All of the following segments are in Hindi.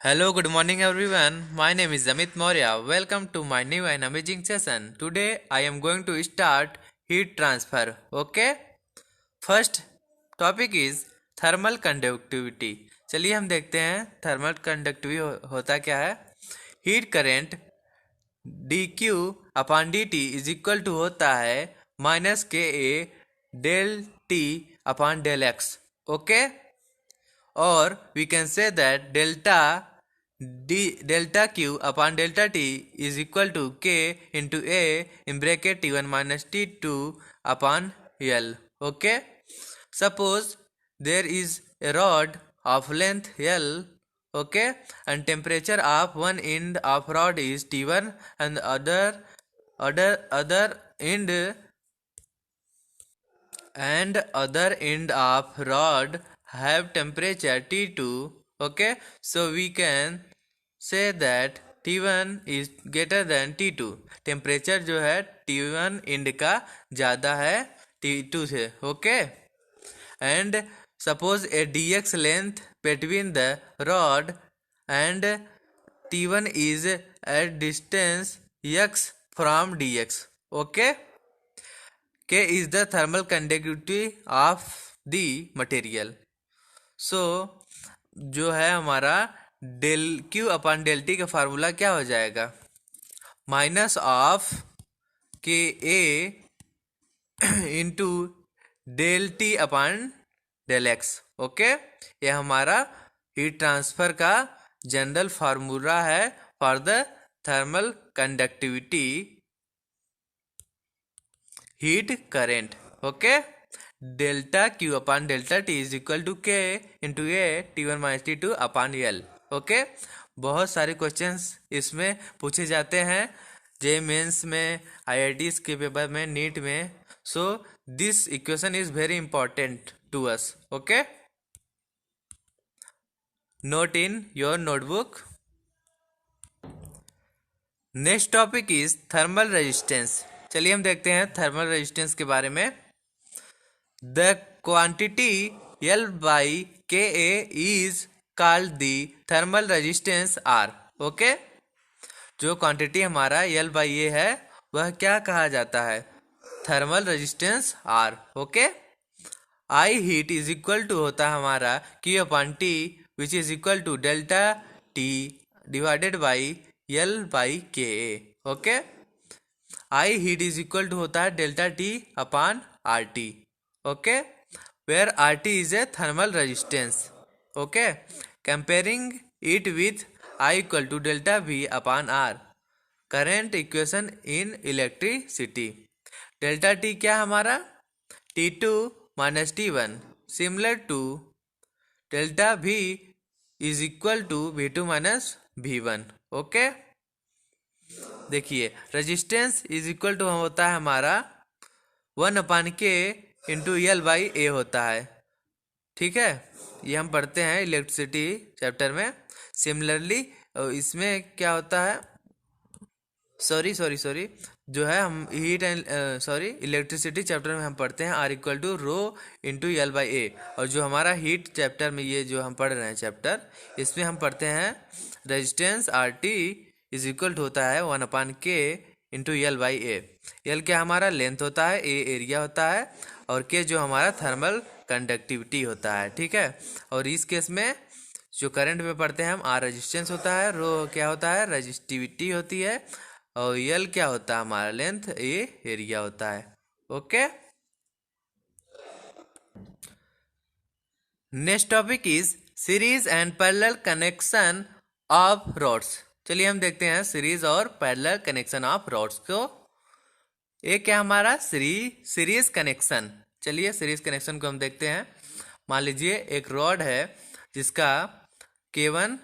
Hello, good morning everyone. My name is Amit Maurya. Welcome to my new and amazing session. Today I am going to start heat transfer. Okay? First topic is thermal conductivity. चलिए हम देखते हैं थर्मल कंडक्टिविटी होता क्या है। Heat current dq upon dt is equal to होता है minus K A del T upon del X. Okay, और we can say that delta Q upon delta T is equal to K into A in bracket T one minus T two upon L. Okay, suppose there is a rod of length L, okay, and temperature of one end of rod is T1 and other end of rod have temperature T2. Okay, so we can say that T1 is greater than T2. Temperature जो है T1 एंड का ज़्यादा है T2 से। Okay, and suppose a dx length between the rod and T1 is at distance x from dx. Okay, K is the thermal conductivity of the material. So जो है हमारा del Q upon del T का फार्मूला क्या हो जाएगा, minus of K A into del T upon del X. Okay, ये हमारा हीट ट्रांसफर का जनरल फार्मूला है for the thermal conductivity heat current. Okay, delta Q upon delta T is equal to K into A T one minus T two upon L. Okay, बहुत सारे क्वेश्चंस इसमें पूछे जाते हैं जे मेंस में, आईआईटीज के पेपर में, नीट में। So this equation is very important to us. Okay, note in your notebook. Next topic is thermal resistance. चलिए हम देखते हैं थर्मल रेजिस्टेंस के बारे में। The quantity L by Ka is called the thermal resistance R. Okay, जो क्वांटिटी हमारा L by A है वह क्या कहा जाता है, thermal resistance R। Okay, I heat is equal to होता है हमारा Q upon T which is equal to delta T divided by L by Ka। Okay, I heat is equal to होता है delta T upon RT। Okay, where RT is a thermal resistance. Okay, comparing it with I equal to delta V upon R, current equation in electricity। delta T क्या हमारा, T2 minus T1 similar to delta V is equal to V2 minus V1। Okay, देखिए रेजिस्टेंस इज इक्वल टू होता है हमारा 1/K इंटू एल बाई ए होता है। ठीक है, ये हम पढ़ते हैं इलेक्ट्रिसिटी चैप्टर में। सिमिलरली इसमें क्या होता है, सॉरी जो है हम हीट एंड इलेक्ट्रिसिटी चैप्टर में हम पढ़ते हैं R equal to rho into L by A. और जो हमारा हीट चैप्टर में ये जो हम पढ़ रहे हैं चैप्टर, इसमें हम पढ़ते हैं resistance R T is equal to होता है 1/K into L by A. L क्या हमारा लेंथ होता है, ए एरिया होता है, और के जो हमारा थर्मल कंडक्टिविटी होता है। ठीक है, और इस केस में जो करंट में पढ़ते हैं हम, आर रेजिस्टेंस होता है, रो क्या होता है रेजिस्टिविटी होती है, और एल क्या होता है हमारा लेंथ, ए एरिया होता है। Okay, next topic is series and parallel connection of rods. चलिए हम देखते हैं सीरीज और पैरेलल कनेक्शन ऑफ रॉड्स को। ये क्या हमारा सीरीज कनेक्शन। चलिए सीरीज कनेक्शन को हम देखते हैं। मान लीजिए एक रॉड है जिसका K1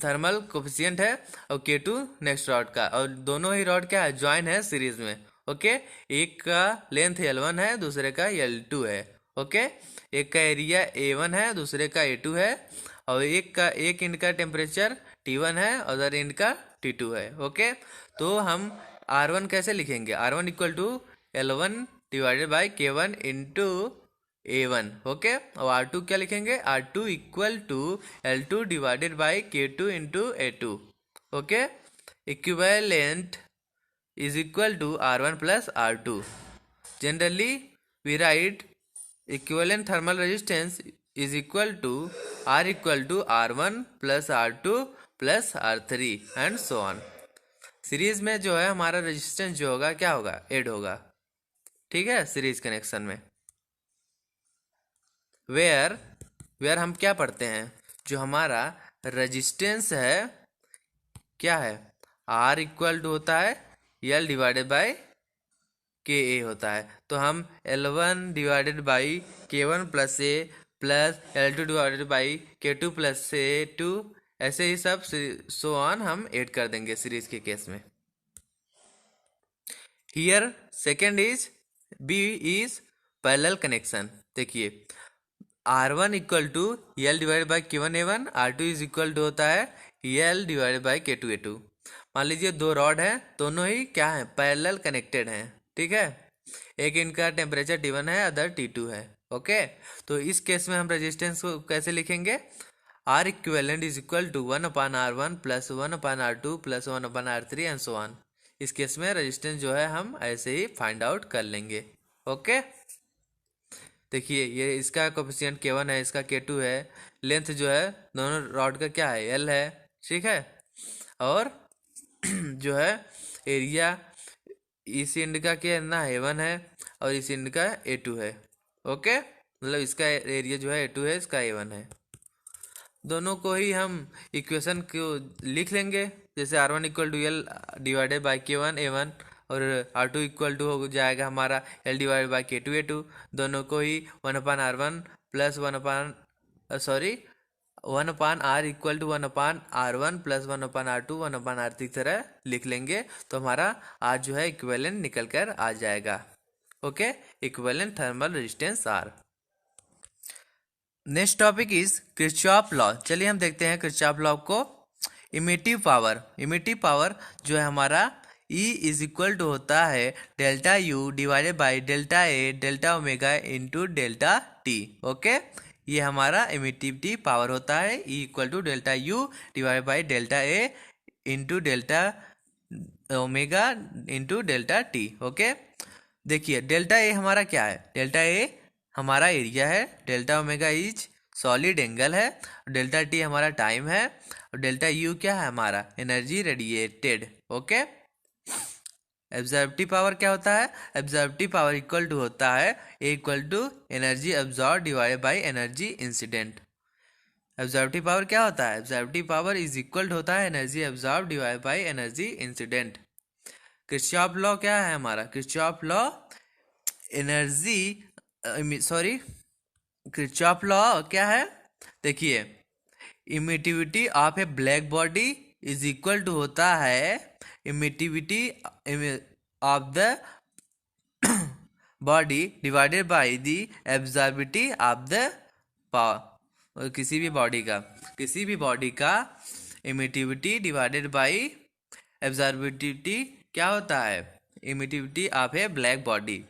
थर्मल कोफिशिएंट है और K2 नेक्स्ट रॉड का, और दोनों ही रॉड क्या है, ज्वाइन है सीरीज में। ओके, एक का लेंथ L1 है, दूसरे का L2 है। ओके, एक का एरिया A1 है, दूसरे का A2 है, और एक एंड का टेम्परेचर T1 है, अदर एंड का T2 है। ओके, तो हम R1 कैसे लिखेंगे, R1 equal to L1 divided by K1 into A1। Okay, और R2 क्या लिखेंगे, R2 equal to L2 divided by K2 into A2। Okay, equivalent is equal to R1 plus R2. Generally, we write equivalent thermal resistance is equal to R equal to R1 plus R2 plus R3 and so on. Series में जो है हमारा रेजिस्टेंस जो होगा क्या होगा, ऐड होगा, ठीक है, सीरीज कनेक्शन में। वेयर वेयर हम क्या पढ़ते हैं, जो हमारा रेजिस्टेंस है क्या है, R इक्वल टू होता है L डिवाइडेड बाई के ए होता है। तो हम L1 divided by K1 plus A plus L2 divided by K2 plus A2, ऐसे ही सब सो ऑन हम ऐड कर देंगे सीरीज के केस में। Here second is B is parallel connection. देखिए R1 equal to L divided by K1 A1, R2 is equal to होता है L divided by K2 A2। मान लीजिए दो रॉड हैं, दोनों ही क्या हैं, पैरेलल कनेक्टेड हैं, ठीक है। एक इनका टेम्परेचर T1 है, अदर T2 है। ओके, तो इस केस में हम रेजिस्टेंस को कैसे लिखेंगे, R equivalent is equal to 1/R1 plus 1/R2 plus 1/R3 and so on. इस केस में रेजिस्टेंस जो है हम ऐसे ही फाइंड आउट कर लेंगे। ओके, देखिए ये इसका कोफिशिएंट K1 है, इसका K2 है, लेंथ जो है दोनों रॉड का क्या है, L है, ठीक है। और जो है एरिया इस एंड का क्या ना A1 है और इस एंड का A2 है। ओके, मतलब इसका एरिया जो है A2 है, इसका A1 है। दोनों को ही हम इक्वेशन को लिख लेंगे, जैसे R1 equal to L divided by K1 A1 और R2 इक्वल टू हो जाएगा हमारा L divided by K2 A2। दोनों को ही 1/R1 plus 1/R equal to 1/R1 plus 1/R2 1/R3 की तरह लिख लेंगे, तो हमारा R जो है इक्विवेलेंट निकल कर आ जाएगा। Okay, equivalent thermal resistance R। Next topic is Kirchhoff law. चलिए हम देखते हैं किरचॉफ लॉ को। इमिटिव पावर जो है हमारा E इज इक्वल टू होता है delta U divided by delta A delta omega into delta T। Okay, ये हमारा इमिटिविटी पावर होता है, E equal to delta U divided by delta A into delta omega into delta T। Okay, देखिए डेल्टा A हमारा क्या है, डेल्टा A हमारा एरिया है, delta omega is solid angle है, डेल्टा T हमारा टाइम है, और डेल्टा U क्या है हमारा एनर्जी रेडिएटेड। ओके, एब्जॉर्बिव पावर क्या होता है, एब्जॉर्बिव पावर इक्वल टू होता है A equal to energy absorb divided by energy incident. Absorptive power क्या होता है, एब्जॉर्बिव पावर इज इक्वल होता है energy absorb divided by energy incident. Kirchhoff law क्या है हमारा, किरचॉफ लॉ किरचॉफ लॉ क्या है, देखिए emissivity of a black body is equal to होता है emissivity of the body divided by the absorptivity of the power. किसी भी बॉडी का इमिटिविटी डिवाइडेड बाय एब्जॉर्बिविटी क्या होता है, emissivity of a black body.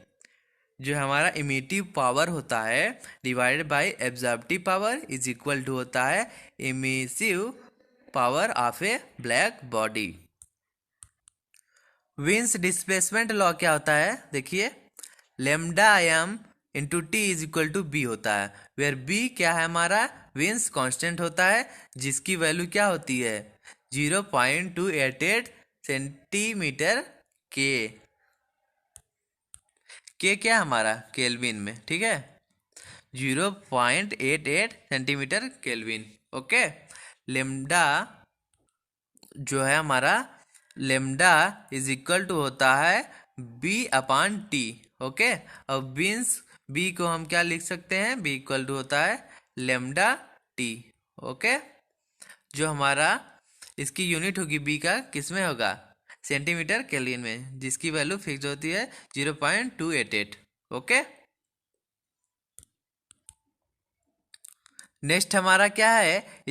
जो हमारा इमिटिव पावर होता है divided by absorptive power is equal to होता है emissive power of a black body. Wien's displacement law क्या होता है, देखिए lambda m into T is equal to B होता है, वेयर बी क्या है हमारा विंस कांस्टेंट होता है, जिसकी वैल्यू क्या होती है 0.288 सेंटीमीटर के क्या हमारा केल्विन में, ठीक है 0.88 सेंटीमीटर केल्विन। ओके, लेमडा जो है हमारा लेमडा इज इक्वल टू होता है B/T। ओके, और बीन्स B को हम क्या लिख सकते हैं, B इक्वल टू होता है लेमडा T। ओके, जो हमारा इसकी यूनिट होगी B का किस में होगा, सेंटीमीटर केल्विन में, जिसकी वैल्यू फिक्स होती है 0.288। ओके, नेक्स्ट हमारा क्या है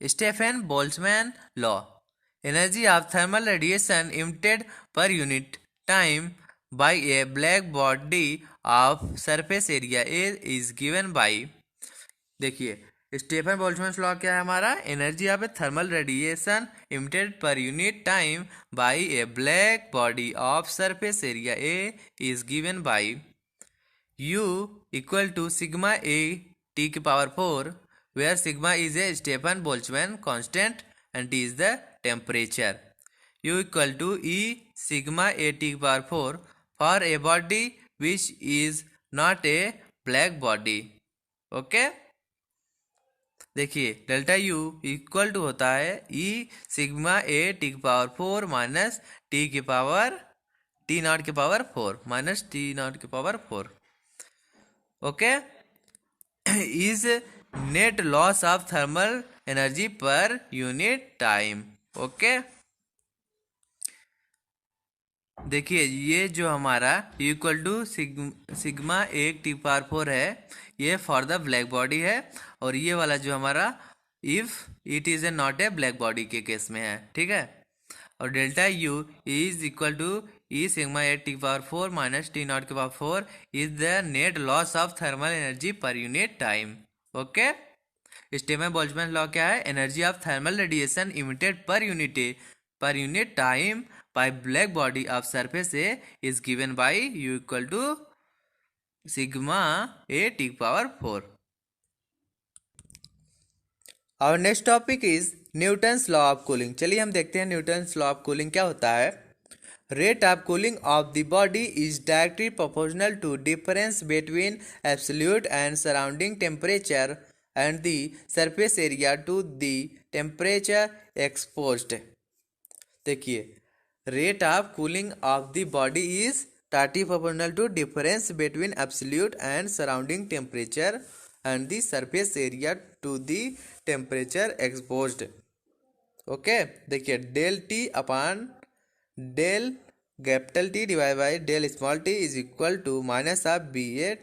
Stefan Boltzmann law. Energy of thermal radiation emitted per unit time by a black body of surface area A is given by, देखिए स्टीफन बोल्ट्जमैन लॉ क्या है हमारा, energy of a thermal radiation emitted per unit time by a black body of surface area A is given by U equal to sigma A T की power 4, where sigma is a Stefan Boltzmann constant and T is the temperature. U equal to E sigma A T की power 4 for a body which is not a black body. Okay, देखिए डेल्टा यू इक्वल टू होता है ई सिग्मा ए टी की पावर 4 माइनस टी की पावर टी नॉट की पावर 4 माइनस टी नॉट की power 4. Okay, is net loss of thermal energy per unit time. Okay, देखिए ये जो हमारा इक्वल टू सिग्मा एक टी पावर 4 है, ये फॉर द ब्लैक बॉडी है, और ये वाला जो हमारा if it is a not a black body के केस में है. ठीक है, और delta U is equal to E sigma A T power 4 minus T naught के power 4 is the net loss of thermal energy per unit time. Okay, Stefan Boltzmann law क्या है, energy of thermal radiation emitted per unit time by black body of surface A is given by U equal to sigma A T power 4. Our next topic is Newton's law of cooling. चलिए हम देखते हैं न्यूटन्स लॉ ऑफ कूलिंग क्या होता है. Rate of cooling of the body is directly proportional to difference between absolute and surrounding temperature and the surface area to the temperature exposed. देखिए rate of cooling of the body is directly proportional to difference between absolute and surrounding temperature and the surface area to the temperature exposed. Okay, देखिए del T upon del capital T divide by del small T is equal to minus of B A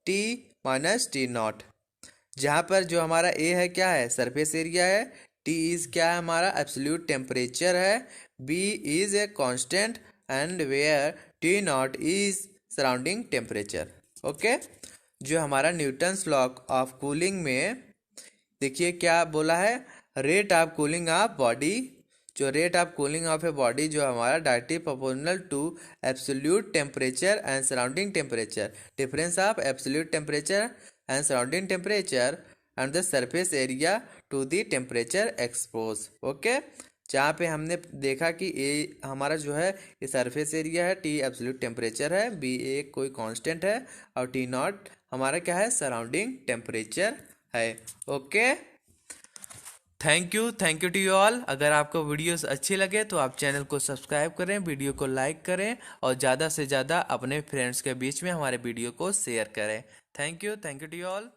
T minus T naught. जहाँ पर जो हमारा ए है क्या है, सरफेस एरिया है, टी इज क्या है हमारा एब्सोल्यूट टेम्परेचर है, B is a constant and where T naught is surrounding temperature. Okay, जो हमारा न्यूटन्स लॉ ऑफ कूलिंग में देखिए क्या बोला है, rate of cooling of body, जो rate of cooling of a body जो हमारा directly proportional to absolute temperature and surrounding temperature, difference of absolute temperature and surrounding temperature and the surface area to the temperature expose. Okay, जहाँ पे हमने देखा कि ए हमारा जो है ये सरफेस एरिया है, टी एब्सोल्यूट टेम्परेचर है, बी ए कोई कांस्टेंट है, और टी नॉट हमारा क्या है, सराउंडिंग टेम्परेचर है. Okay, thank you to you all. अगर आपको वीडियोस अच्छे लगे तो आप चैनल को सब्सक्राइब करें, वीडियो को लाइक करें, और ज़्यादा से ज़्यादा अपने फ्रेंड्स के बीच में हमारे वीडियो को शेयर करें. Thank you to you all.